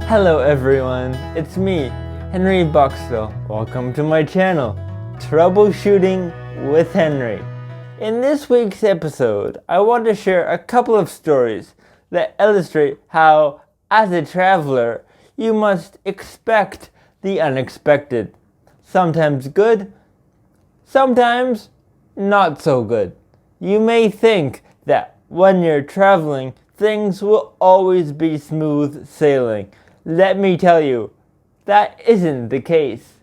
Hello everyone, it's me, Henry Boxell. Welcome to my channel, Troubleshooting with Henry. In this week's episode, I want to share a couple of stories that illustrate how, as a traveler, you must expect the unexpected. Sometimes good, sometimes not so good. You may think that when you're traveling, things will always be smooth sailing. Let me tell you, that isn't the case.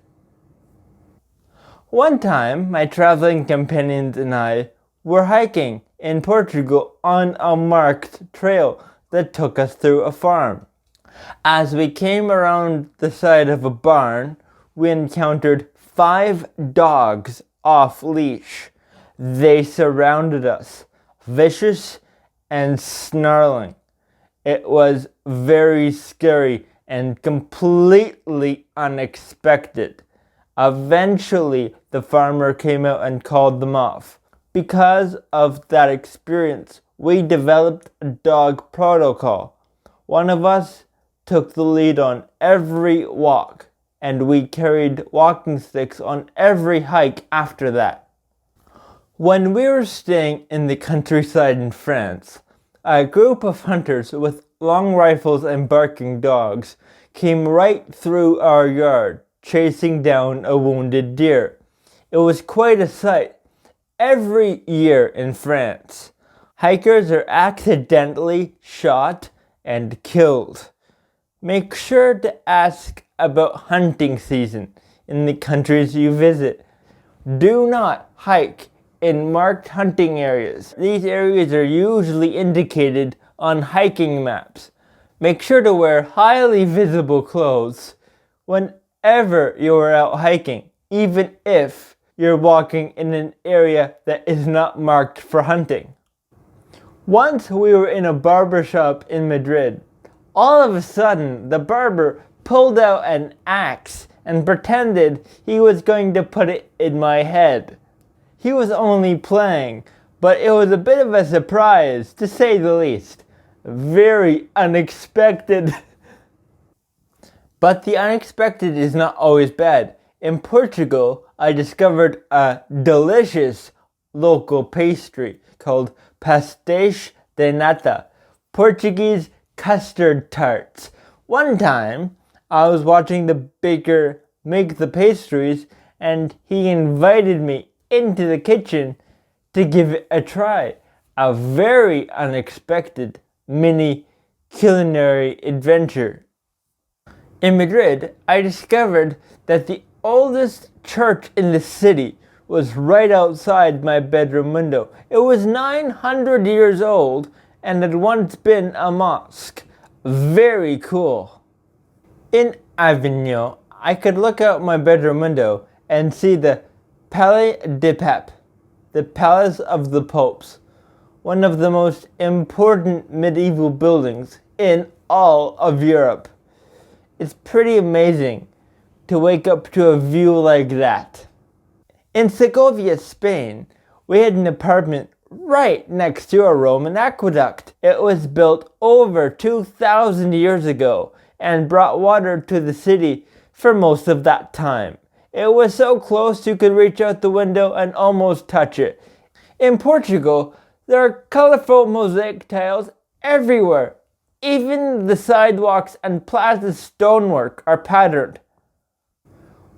One time, my traveling companions and I were hiking in Portugal on a marked trail that took us through a farm. As we came around the side of a barn, we encountered 5 dogs off leash. They surrounded us, vicious and snarling. It was very scary and completely unexpected. Eventually, the farmer came out and called them off. Because of that experience, we developed a dog protocol. One of us took the lead on every walk, and we carried walking sticks on every hike after that. When we were staying in the countryside in France, a group of hunters with long rifles and barking dogs came right through our yard, chasing down a wounded deer. It was quite a sight. Every year in France, hikers are accidentally shot and killed. Make sure to ask about hunting season in the countries you visit. Do not hike in marked hunting areas. These areas are usually indicated on hiking maps. Make sure to wear highly visible clothes whenever you are out hiking, even if you're walking in an area that is not marked for hunting. Once we were in a barber shop in Madrid. All of a sudden, the barber pulled out an axe and pretended he was going to put it in my head. He was only playing, but it was a bit of a surprise, to say the least. Very unexpected. But the unexpected is not always bad. In Portugal, I discovered a delicious local pastry called pastéis de nata, Portuguese custard tarts. One time, I was watching the baker make the pastries, and he invited me into the kitchen to give it a try. A very unexpected mini culinary adventure. In Madrid, I discovered that the oldest church in the city was right outside my bedroom window. It was 900 years old and had once been a mosque. Very cool. In Avignon, I could look out my bedroom window and see the Palais des Papes, the Palace of the Popes, one of the most important medieval buildings in all of Europe. It's pretty amazing to wake up to a view like that. In Segovia, Spain, we had an apartment right next to a Roman aqueduct. It was built over 2,000 years ago and brought water to the city for most of that time. It was so close you could reach out the window and almost touch it. In Portugal, there are colorful mosaic tiles everywhere. Even the sidewalks and plaza stonework are patterned.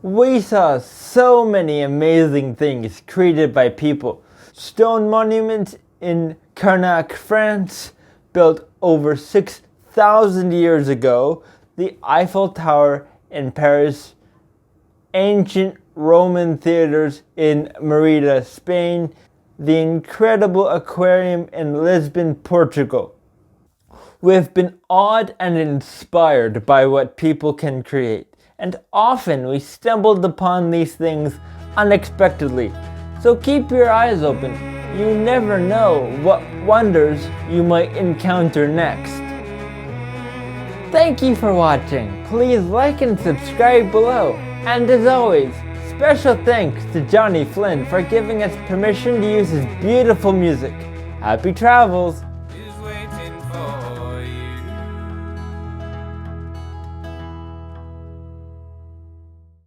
We saw so many amazing things created by people. Stone monuments in Carnac, France, built over 6,000 years ago. The Eiffel Tower in Paris. Ancient Roman theaters in Merida, Spain. The incredible aquarium in Lisbon, Portugal. We've been awed and inspired by what people can create. And often we stumbled upon these things unexpectedly. So keep your eyes open. You never know what wonders you might encounter next. Thank you for watching. Please like and subscribe below. And as always, special thanks to Johnny Flynn for giving us permission to use his beautiful music. Happy travels!